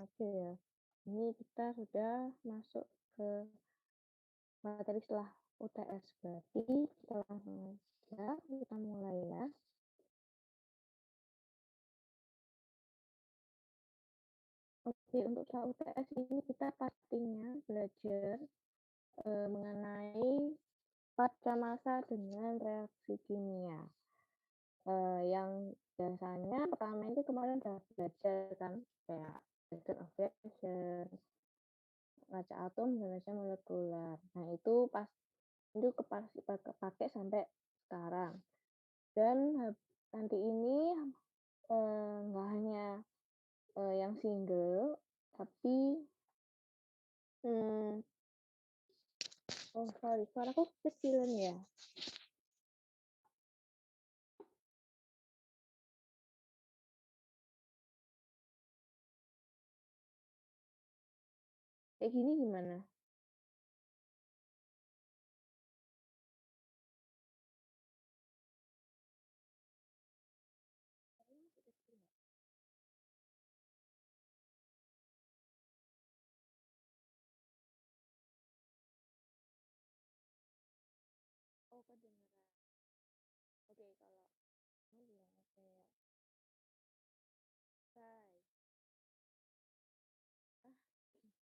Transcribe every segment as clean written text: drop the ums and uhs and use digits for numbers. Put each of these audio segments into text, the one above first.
Oke ya. Ini kita sudah masuk ke materi setelah UTS. Berarti kita langsung aja, kita mulai ya. Oke, untuk soal UTS ini kita pastinya belajar mengenai pasca massa dengan reaksi kimia. Yang biasanya pertama itu kemarin udah belajar kan, kayak reaction of reaction, ngaca atom dan ngaca molekuler. Nah, itu kepakai sampai sekarang. Dan nanti ini nggak hanya yang single, tapi hmm, oh sorry, suaraku kecilan ya. Kayak gini gimana? Oh, kedengeran. Oke, kalau kamu bilang oke ya. Bye. Ah, bentar.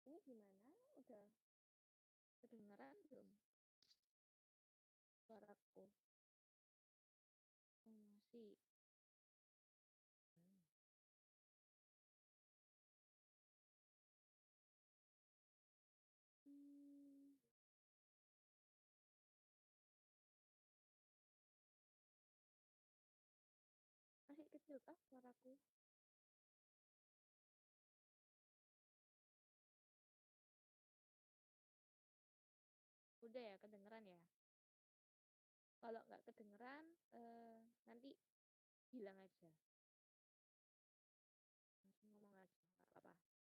Ini gimana? Udah kedengeran belum suaraku? Oh, masih. Hmm, masih kecil kah suaraku? Udah ya, kedengeran ya? Kalau nggak kedengeran, nanti bilang aja. Langsung ngomong aja, nggak apa-apa.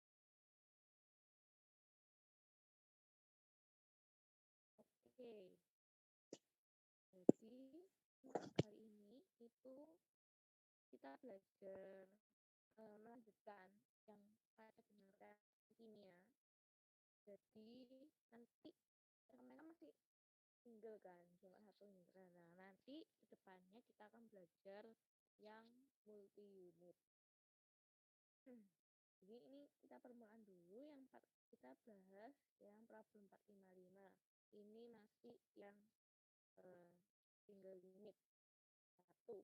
Oke, jadi untuk kali ini itu kita belajar melanjutkan yang pada dengan kimia. Jadi nanti mereka masih single kan, cuma satu indera. Nah, nanti ke depannya kita akan belajar yang multi unit. Jadi ini kita permulaan dulu yang kita bahas yang problem 455. Ini masih yang single unit satu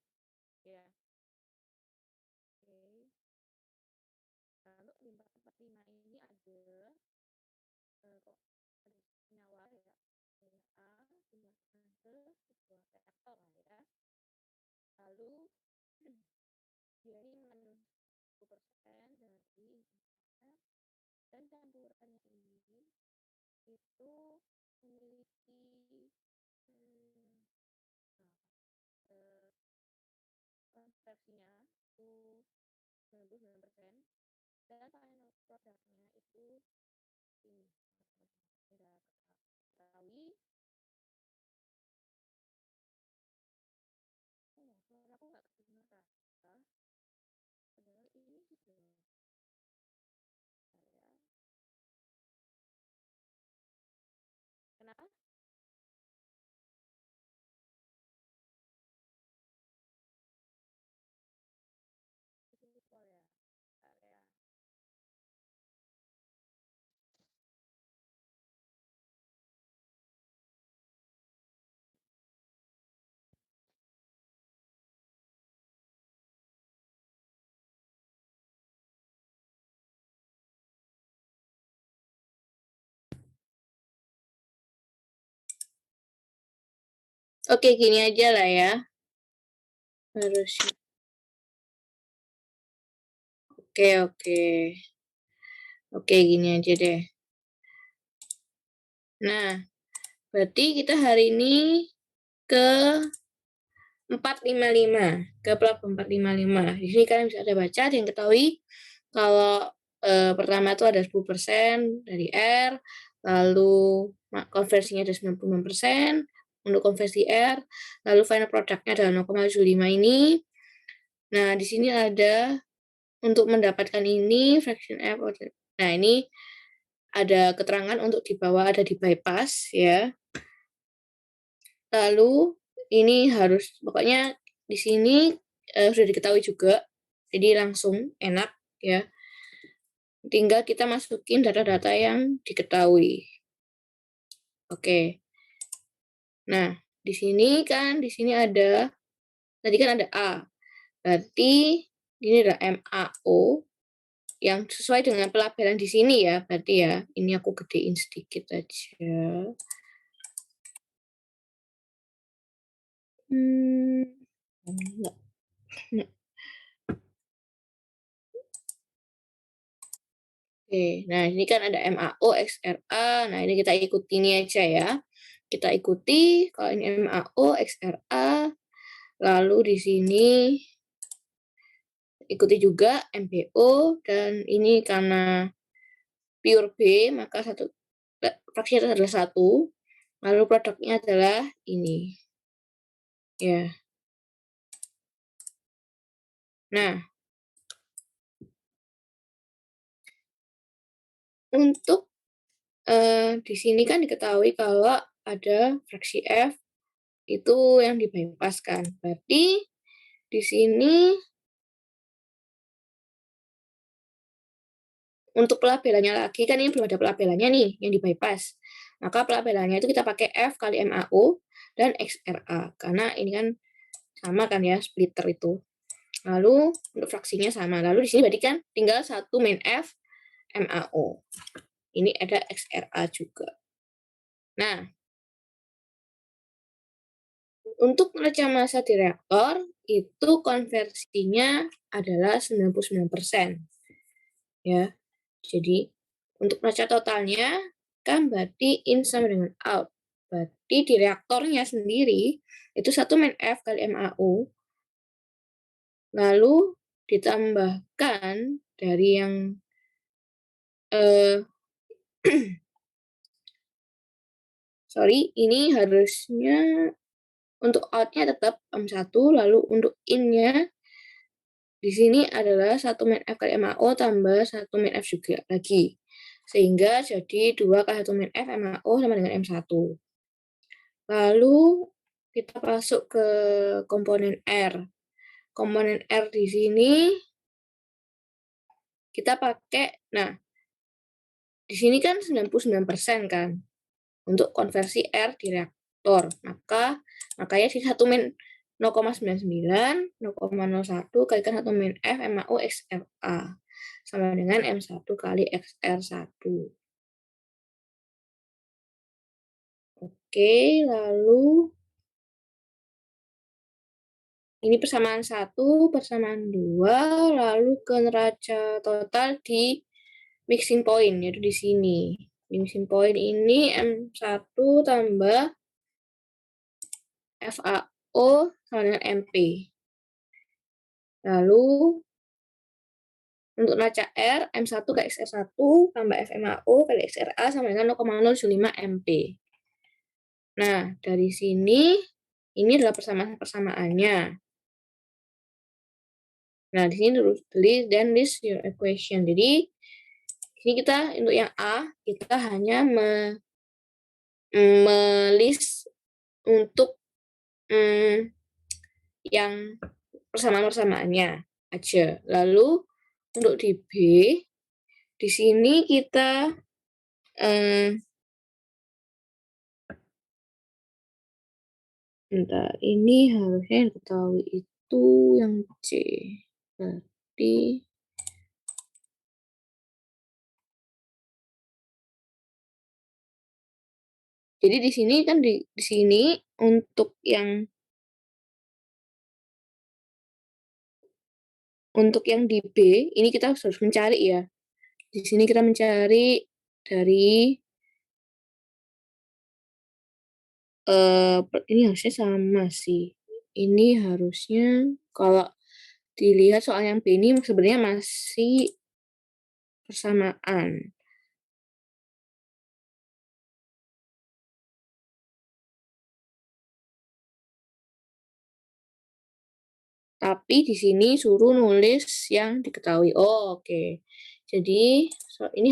ya. Oke. Lalu di 445 ini ada kok ada senyawa ya. A, dimasukkan ke sebuah reaktor lah ya. Lalu dia ini mengandung 10% dari dan campurannya ini itu memiliki konversinya itu 99% dan final produknya itu ini sudah ketahui. Oh, suara aku nggak kedengeran. Padahal ini sudah saya. Kenapa? Itu ya. Area. Oke, gini aja lah ya. Harusnya. Oke. Oke, gini aja deh. Nah, berarti kita hari ini ke 455, ke problem 455. Di sini kalian bisa ada baca dan ketahui kalau pertama itu ada 10% dari R, lalu konversinya ada 96% untuk konversi R, lalu final product-nya adalah 0,75 ini. Nah, di sini ada untuk mendapatkan ini fraction F. Nah, ini ada keterangan untuk di bawah ada di bypass ya. Lalu ini harus pokoknya di sini sudah diketahui juga. Jadi langsung enak ya. Tinggal kita masukin data-data yang diketahui. Oke. Nah, di sini ada tadi kan ada A. Berarti ini ada MAO yang sesuai dengan pelabelan di sini ya. Berarti ya, ini aku gedein sedikit aja. Enggak. Oke, nah ini kan ada MAO, XRA. Nah, ini kita ikuti ini aja ya. Kita ikuti kalau ini MAO, XRA. Lalu di sini ikuti juga MBO dan ini karena pure B maka fraksinya adalah 1. Lalu produknya adalah ini. Ya. Nah, untuk di sini kan diketahui kalau ada fraksi F itu yang dibypasskan. Berarti di sini untuk pelabelannya lagi kan ini belum ada pelabelannya nih yang dibypass. Maka pelabelannya itu kita pakai F kali MAO dan XRA karena ini kan sama kan ya splitter itu. Lalu untuk fraksinya sama. Lalu di sini berarti kan tinggal satu main F MAO. Ini ada XRA juga. Nah, untuk neraca massa di reaktor itu konversinya adalah 99%. Ya. Jadi untuk neraca totalnya kan berarti in sama dengan out. Berarti di reaktornya sendiri itu 1 main F kali MAO. Lalu ditambahkan dari yang sorry, ini harusnya untuk out-nya tetap M1, lalu untuk in-nya di sini adalah 1 min F kali MAO tambah 1 min F juga lagi. Sehingga jadi 2 kali 1 min F MAO sama dengan M1. Lalu kita masuk ke komponen R. Komponen R di sini kita pakai, nah, di sini kan 99% kan untuk konversi R di reaktor. Makanya di 1 min 0,99, 0,01 kalikan 1 min F MAO XRA sama dengan M1 kali XR1. Oke, lalu ini persamaan 1, persamaan 2, lalu ke neraca total di mixing point, yaitu di sini. Di mixing point ini M1 tambah FAO sama dengan MP. Lalu untuk neraca R, M1 ke XR1 tambah FMAO kali XRA sama dengan 0,075 MP. Nah, dari sini, ini adalah persamaan-persamaannya. Nah, di sini then this your equation. Jadi, ini kita untuk yang A, kita hanya melist untuk yang persamaan-persamaannya aja. Lalu, untuk di B, di sini kita bentar, ini harusnya yang diketahui itu yang C. Berarti jadi di sini kan di sini untuk yang di B ini kita harus mencari ya. Di sini kita mencari dari ini harusnya sama sih. Ini harusnya kalau dilihat soal yang B ini sebenarnya masih persamaan. Tapi di sini suruh nulis yang diketahui. Oh, oke. Jadi ini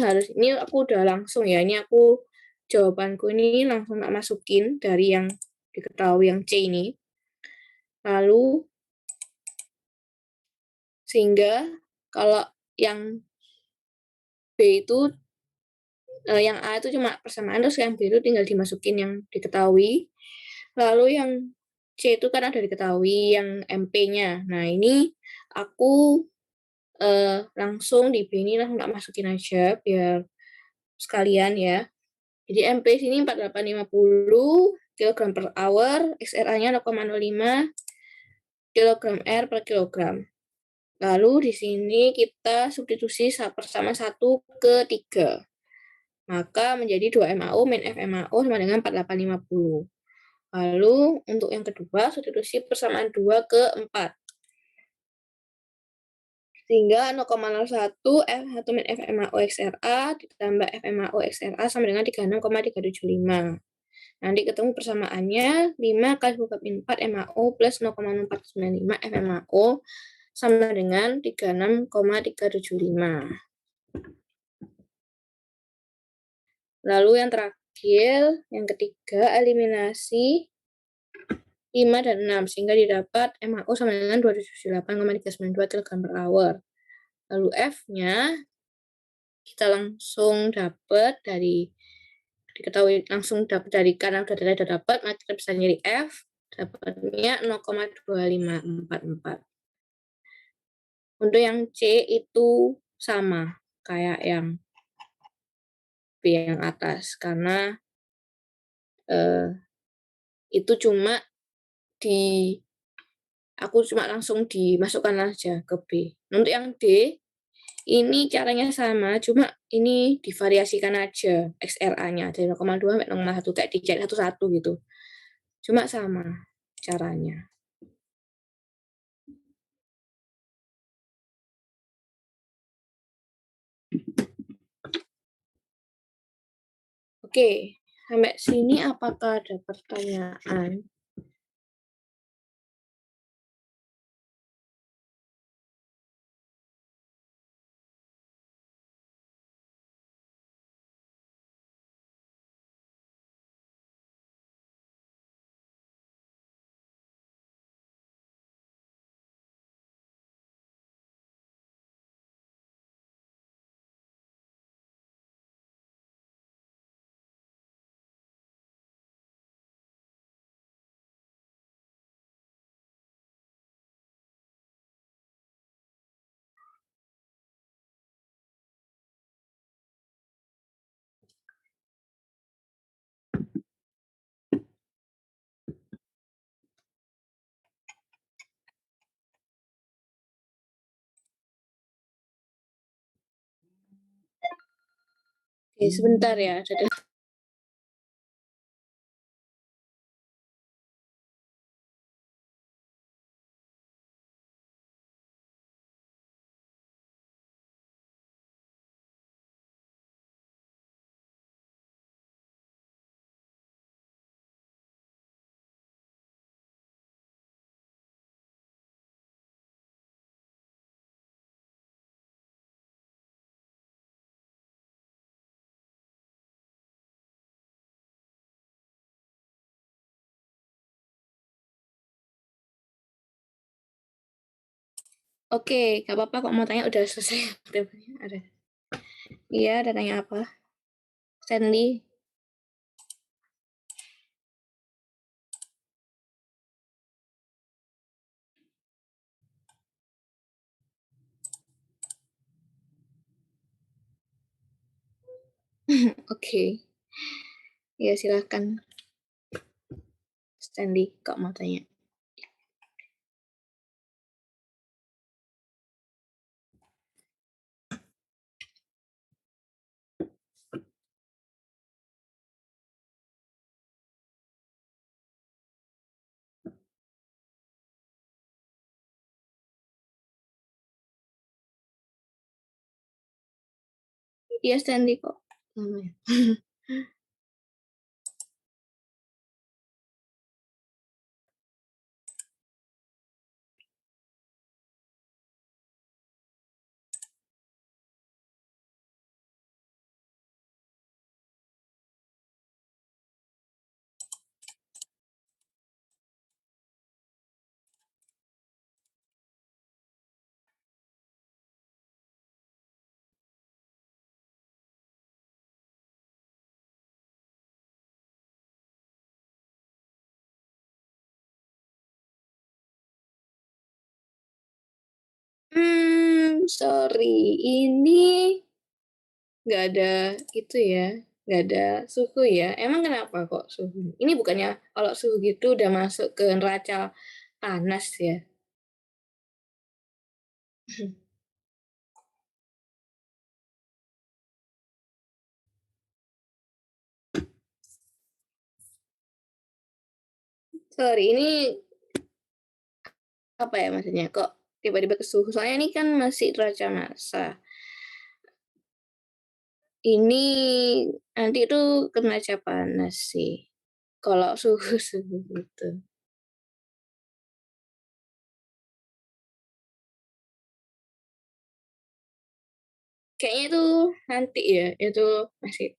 aku udah langsung ya. Ini aku jawabanku ini langsung tak masukin dari yang diketahui yang C ini. Lalu sehingga kalau yang B itu yang A itu cuma persamaan, terus yang B itu tinggal dimasukin yang diketahui. Lalu yang C itu kan ada diketahui yang MP-nya. Nah, ini aku langsung di B ini langsung tak masukin aja biar sekalian ya. Jadi MP sini 4850 kg per hour, XRA-nya 0,05 kg R per kilogram. Lalu di sini kita substitusi bersama 1 ke 3. Maka menjadi 2 MAO min FMAO sama dengan 4850. Lalu untuk yang kedua substitusi persamaan 2 ke 4. Sehingga 0,01 F1 min FMAO XRA ditambah FMAO XRA sama dengan 36,375. Nanti ketemu persamaannya 5 kali 10 min 4 MAO plus 0,495 FMAO sama dengan 36,375. Lalu yang terakhir, yang ketiga, eliminasi 5 dan 6, sehingga didapat MAO sama dengan 278,392 kg per hour. Lalu F-nya kita langsung dapat dari diketahui langsung dapat dari karena udah dapat, maka kita bisa nyari F, dapatnya 0,2544. Untuk yang C itu sama kayak yang B yang atas, karena itu cuma aku cuma langsung dimasukkan aja ke B. Untuk yang D, ini caranya sama, cuma ini divariasikan aja XRA-nya dari 0,2 sampai 0,1 kayak dicari satu-satu gitu. Cuma sama caranya. Oke, sampai sini apakah ada pertanyaan? Oke, sebentar ya. Oke, gak apa-apa kok mau tanya udah selesai. Ada. Iya, ada tanya apa? Stanley. Oke. Ya, silakan. Stanley, kok mau tanya? Iya, Stanley kok namanya. Sorry, ini nggak ada itu ya, nggak ada suhu ya. Emang kenapa kok suhu? Ini bukannya kalau suhu gitu udah masuk ke neraca panas ya? Sorry, ini apa ya maksudnya? Kok tiba-tiba ke suhu? Soalnya ini kan masih neraca massa. Ini nanti itu ke neraca panas sih. Kalau suhu-suhu gitu. Kayaknya itu nanti ya, itu masih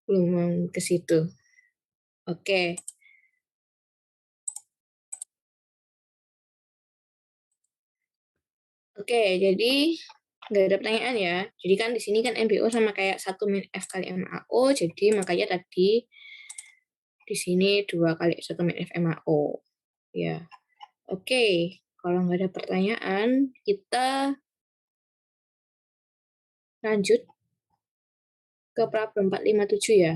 belum ke situ. Oke. Oke, jadi nggak ada pertanyaan ya. Jadi kan di sini kan MBO sama kayak 1 min F kali MAO, jadi makanya tadi di sini 2 kali 1 min F MAO. Ya, oke. Kalau nggak ada pertanyaan, kita lanjut ke problem 457 ya.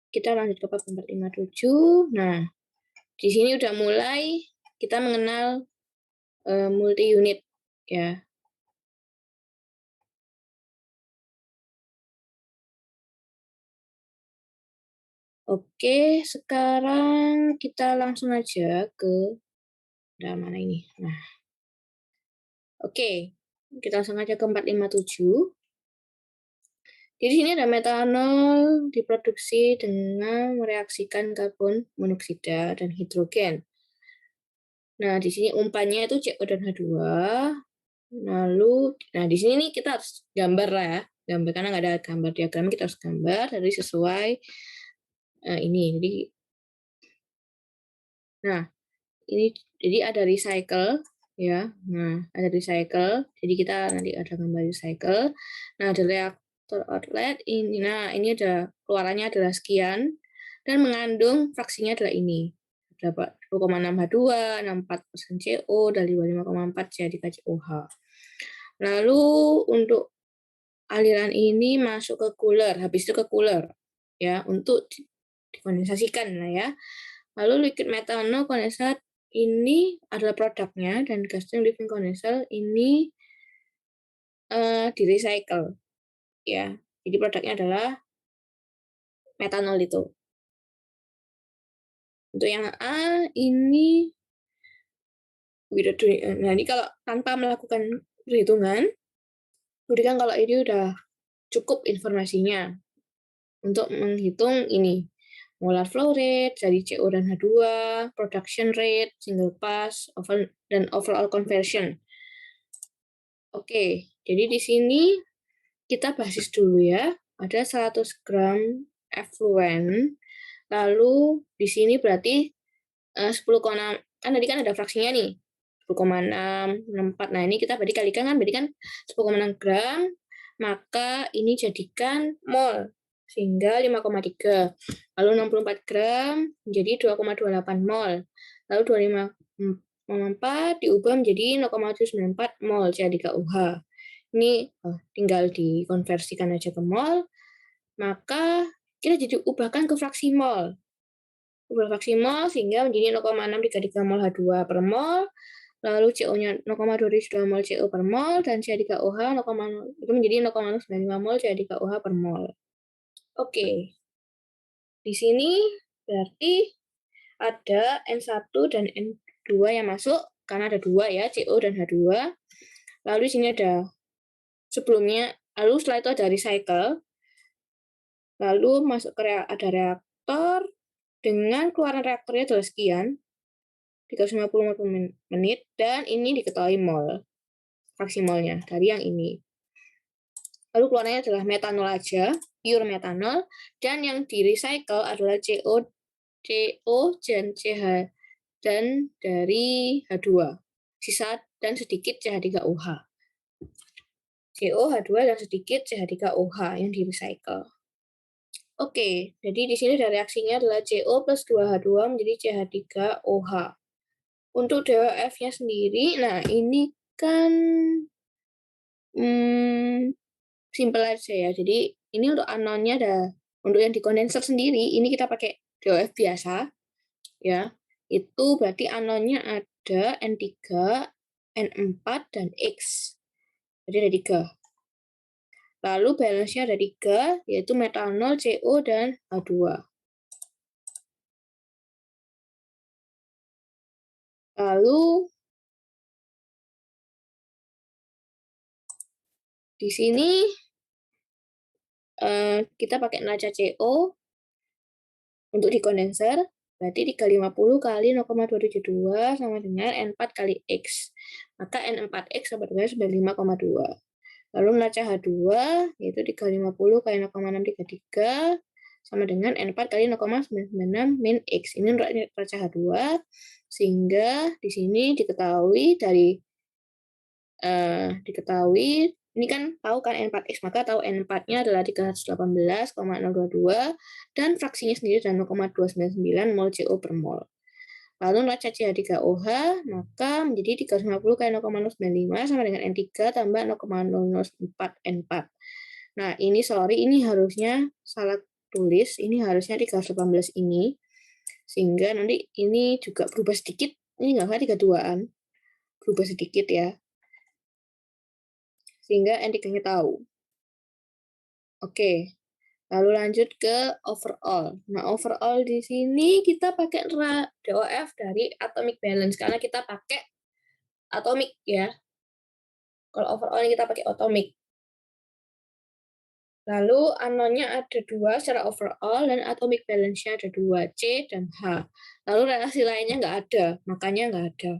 Kita lanjut ke problem 457. Nah, di sini udah mulai kita mengenal multi unit ya. Oke, sekarang kita langsung aja ke mana ini. Nah, oke, kita langsung aja ke 457. Jadi sini ada metanol diproduksi dengan mereaksikan karbon monoksida dan hidrogen. Nah, di sini umpannya itu CO dan H2. Lalu, nah di sini nih kita harus gambar lah ya. Gambar, karena nggak ada gambar diagram, kita harus gambar dari sesuai ini. Jadi, nah ini jadi ada recycle ya. Nah, ada recycle. Jadi kita nanti ada gambar recycle. Nah, ada reaktor outlet ini. Nah, ini ada keluarannya adalah sekian dan mengandung fraksinya adalah ini. Dapat 2,6 H2, 64% CO, dan 55,4 CH3COH. Lalu untuk aliran ini masuk ke cooler, habis itu ke cooler ya untuk dikondensasikan lah ya. Lalu liquid metanol kondensat ini adalah produknya dan gas living condenser ini di recycle ya. Jadi produknya adalah metanol itu. Untuk yang A ini nah ini kalau tanpa melakukan perhitungan, berikan kalau ini udah cukup informasinya untuk menghitung ini molar flow rate dari CO dan H2, production rate, single pass, dan overall conversion. Oke, jadi di sini kita basis dulu ya. Ada 100 gram effluent. Lalu di sini berarti 10,6, kan tadi kan ada fraksinya nih. 10,6, 64. Nah, ini kita berarti kalikan kan, berarti kan 10,6 gram, maka ini jadikan mol, sehingga 5,3. Lalu 64 gram menjadi 2,28 mol. Lalu 25,4 diubah menjadi 0,794 mol CH3OH. Ini tinggal dikonversikan aja ke mol, maka kita jadi ubahkan ke fraksi mol. Ubah fraksi mol sehingga menjadi 0,633 mol H2 per mol, lalu CO-nya 0,2 mol CO per mol, dan CH3OH itu menjadi 0,95 mol CH3OH per mol. Oke, di sini berarti ada N1 dan N2 2 yang masuk, karena ada 2 ya, CO dan H2. Lalu di sini ada sebelumnya, lalu setelah itu ada recycle. Lalu masuk ke ada reaktor, dengan keluaran reaktornya adalah sekian, 350 menit, dan ini diketahui mol, fraksi molnya, dari yang ini. Lalu keluarannya adalah metanol aja, pure metanol, dan yang di recycle adalah CO dan CH, dan dari H2, sisa dan sedikit CH3OH. CO, H2, dan sedikit CH3OH yang di recycle. Oke, jadi di sini ada reaksinya adalah CO plus 2H2 menjadi CH3OH. Untuk DOF-nya sendiri, nah ini kan simple aja ya. Jadi ini untuk anonnya ada, untuk yang di kondenser sendiri, ini kita pakai DOF biasa, ya. Itu berarti anonnya ada N3, N4, dan X. Jadi ada 3. Lalu balance-nya ada 3, yaitu metanol, CO, dan H2. Lalu di sini kita pakai neraca CO untuk di kondenser, berarti 350 kali 0,272 sama dengan N4 kali X. Maka N4X sama dengan 95,2. Lalu neraca H2 yaitu 350 kali 0,633 sama dengan N4 kali 0,996 min X. Ini untuk neraca H2, sehingga di sini diketahui dari ini kan tahu kan N4X, maka tahu N4-nya adalah 318,022 dan fraksinya sendiri adalah 0,299 mol CO per mol. Lalu neraca CH3OH maka menjadi 350 kali 0,095 sama dengan N3 tambah 0,004 N4. Nah, ini harusnya salah tulis, ini harusnya 318 ini. Sehingga nanti ini juga berubah sedikit, ini nggak usah 32-an. Berubah sedikit ya. Sehingga N3-nya tahu. Oke, lalu lanjut ke overall. Nah, overall di sini kita pakai DOF dari atomic balance, karena kita pakai atomic ya. Kalau overall kita pakai atomic. Lalu anonnya ada 2 secara overall, dan atomic balance-nya ada 2, C dan H. Lalu relasi lainnya nggak ada, makanya nggak ada.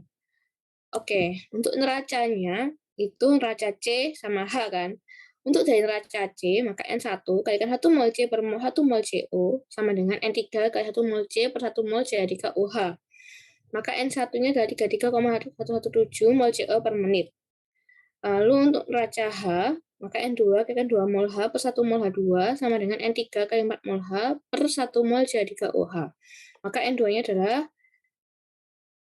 Oke, untuk neracanya, itu neraca C sama H kan. Untuk dari neraca C, maka N1 kalikan 1 mol C per 1 mol CO sama dengan N3 kali 1 mol C per 1 mol CH3OH. Maka N1-nya adalah 33,117 mol CO per menit. Lalu untuk neraca H, maka N2 kalikan 2 mol H per 1 mol H2 sama dengan N3 kali 4 mol H per 1 mol CH3OH. Maka N2-nya adalah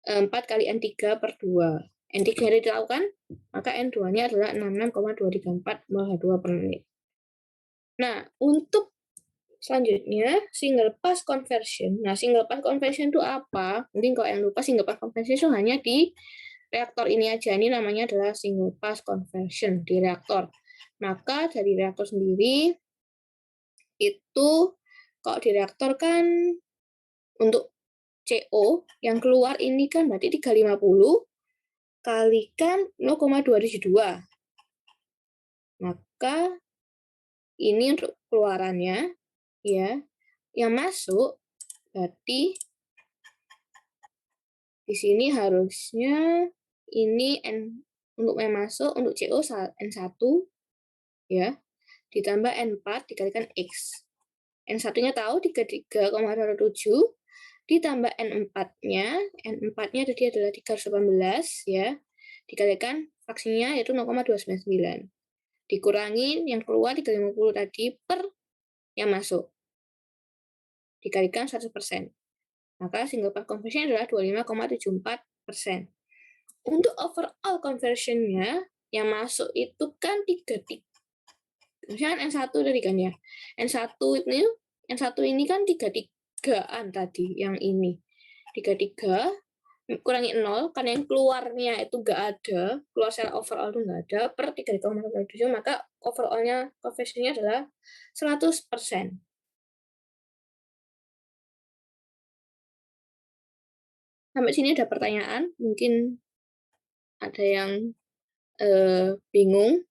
4 kali N3 per 2. N3 dilakukan, maka N2-nya adalah 66,234 mol H2 per menit. Nah, untuk selanjutnya, single pass conversion. Nah, single pass conversion itu apa? Mungkin kalau yang lupa, single pass conversion itu hanya di reaktor ini aja. Ini namanya adalah single pass conversion di reaktor. Maka dari reaktor sendiri, itu kalau di reaktor kan untuk CO yang keluar ini kan berarti 350 kalikan 0,272. Maka ini untuk keluarannya ya. Yang masuk berarti di sini harusnya ini untuk yang masuk untuk CO N1 ya, ditambah N4 dikalikan X. N1-nya tahu 33,27 ditambah N4-nya. N4-nya tadi adalah 318 ya. Dikalikan fraksinya yaitu 0,299. Dikurangi yang keluar 350 tadi per yang masuk. Dikalikan 100%. Maka single pass conversion adalah 25,74%. Untuk overall conversion-nya yang masuk itu kan 33. Misalnya N1 tadi kan ya. N1 ini kan 33-an tadi yang ini. 33 kurangi 0, karena yang keluarnya itu nggak ada, keluar secara overall itu nggak ada, per 3,7, maka overall-nya conversion-nya adalah 100%. Sampai sini ada pertanyaan? Mungkin ada yang bingung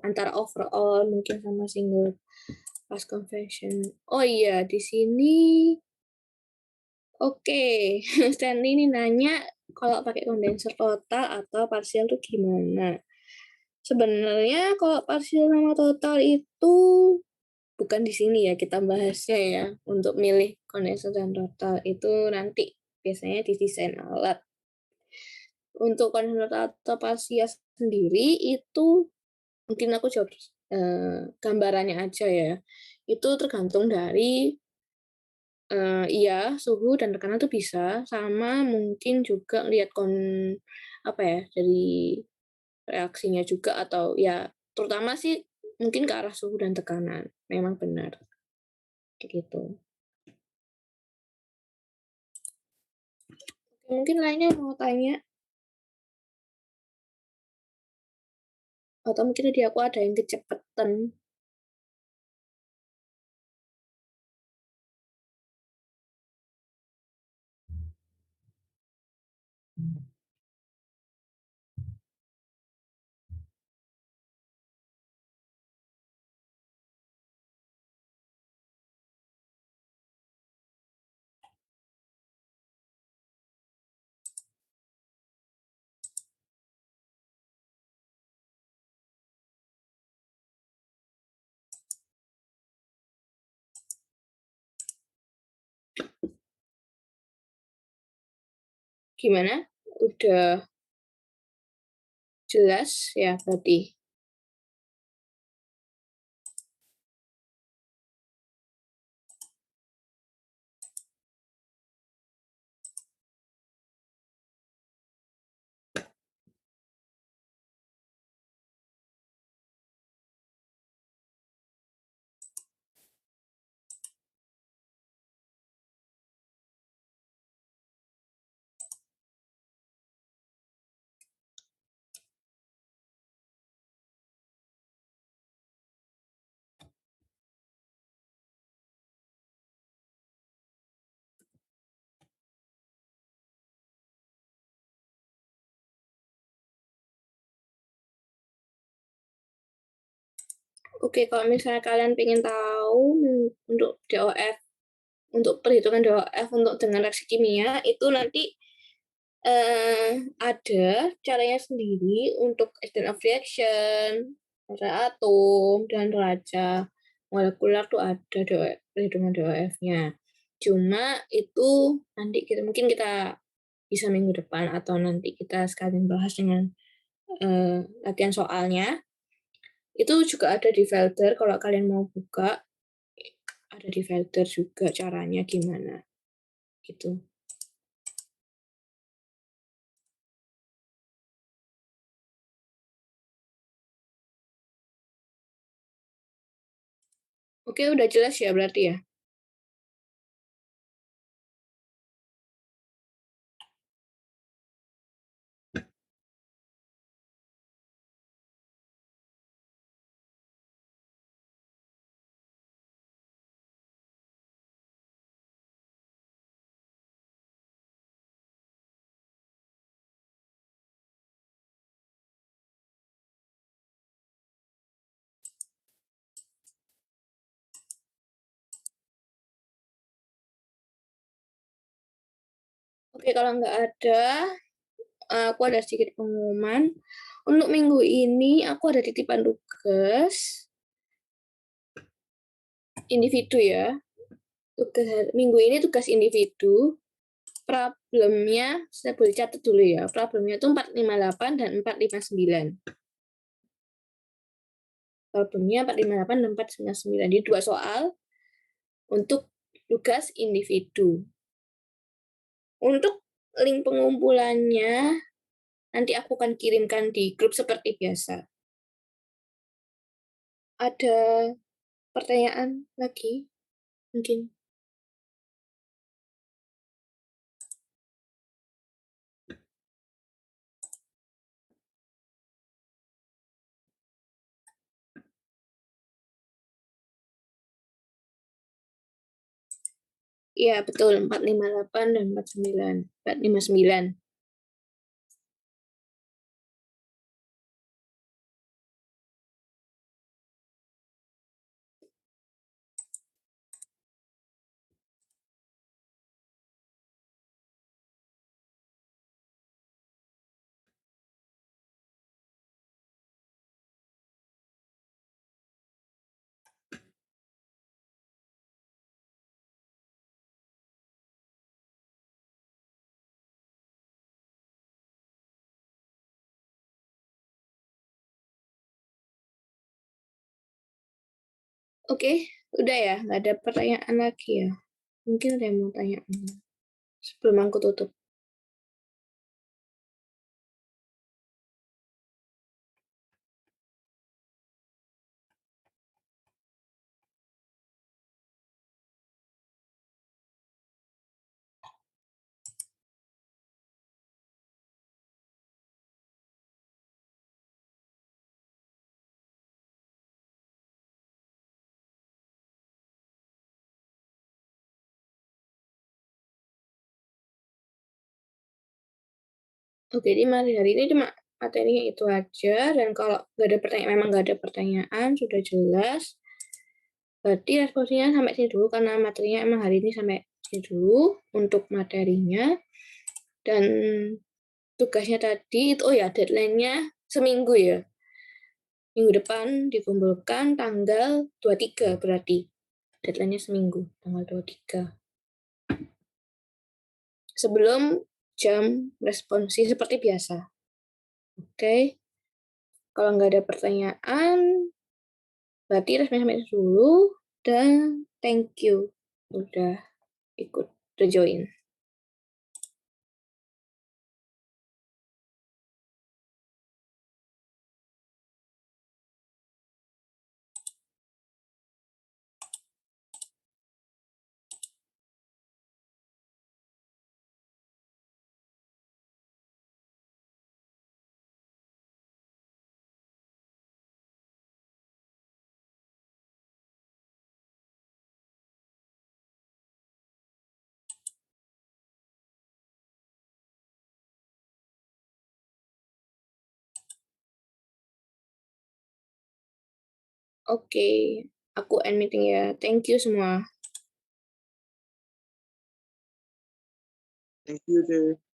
antara overall mungkin sama single pass conversion. Oh iya, di sini oke, Stanley ini nanya kalau pakai kondenser total atau parsial itu gimana? Sebenarnya kalau parsial sama total itu bukan di sini ya kita bahasnya ya. Untuk milih kondenser dan total itu nanti biasanya di desain alat. Untuk kondenser atau parsial sendiri itu mungkin aku jawab gambarannya aja ya. Itu tergantung dari iya suhu dan tekanan tuh bisa sama mungkin juga lihat apa ya dari reaksinya juga atau ya terutama sih mungkin ke arah suhu dan tekanan memang benar gitu. Mungkin lainnya mau tanya atau mungkin tadi aku ada yang kecepatan. Gimana? Udah jelas ya berarti. Oke, kalau misalnya kalian pengen tahu untuk DOF, untuk perhitungan DOF untuk dengan reaksi kimia itu nanti ada caranya sendiri untuk extent of reaction, raja atom, dan raja molekuler tuh ada perhitungan DOF-nya. Cuma itu nanti mungkin kita bisa minggu depan atau nanti kita sekalian bahas dengan latihan soalnya. Itu juga ada di Felder kalau kalian mau buka, ada di Felder juga caranya gimana gitu. Oke, udah jelas ya berarti ya. Oke, kalau nggak ada, aku ada sedikit pengumuman. Untuk minggu ini aku ada titipan tugas individu ya. Minggu ini tugas individu. Problemnya, saya boleh catat dulu ya. Problemnya itu 458 dan 459. Problemnya 458 dan 459. Jadi 2 soal untuk tugas individu. Untuk link pengumpulannya nanti aku akan kirimkan di grup seperti biasa. Ada pertanyaan lagi? Mungkin. Iya, betul. 458 dan 49. 459. Oke, udah ya. Nggak ada pertanyaan lagi ya. Mungkin ada yang mau tanya sebelum aku tutup. Oke, jadi hari ini cuma materinya itu aja. Dan kalau nggak ada pertanyaan, memang nggak ada pertanyaan, sudah jelas. Berarti responsinya sampai sini dulu, karena materinya emang hari ini sampai sini dulu untuk materinya. Dan tugasnya tadi itu, oh ya, deadline-nya seminggu ya. Minggu depan dikumpulkan tanggal 23 berarti. Deadline-nya seminggu, tanggal 23. Sebelum jam responsi seperti biasa. Oke. Kalau nggak ada pertanyaan, berarti resmi sampai dulu. Dan thank you udah ikut, udah join. Oke, aku end meeting ya. Thank you semua. Thank you, Dave.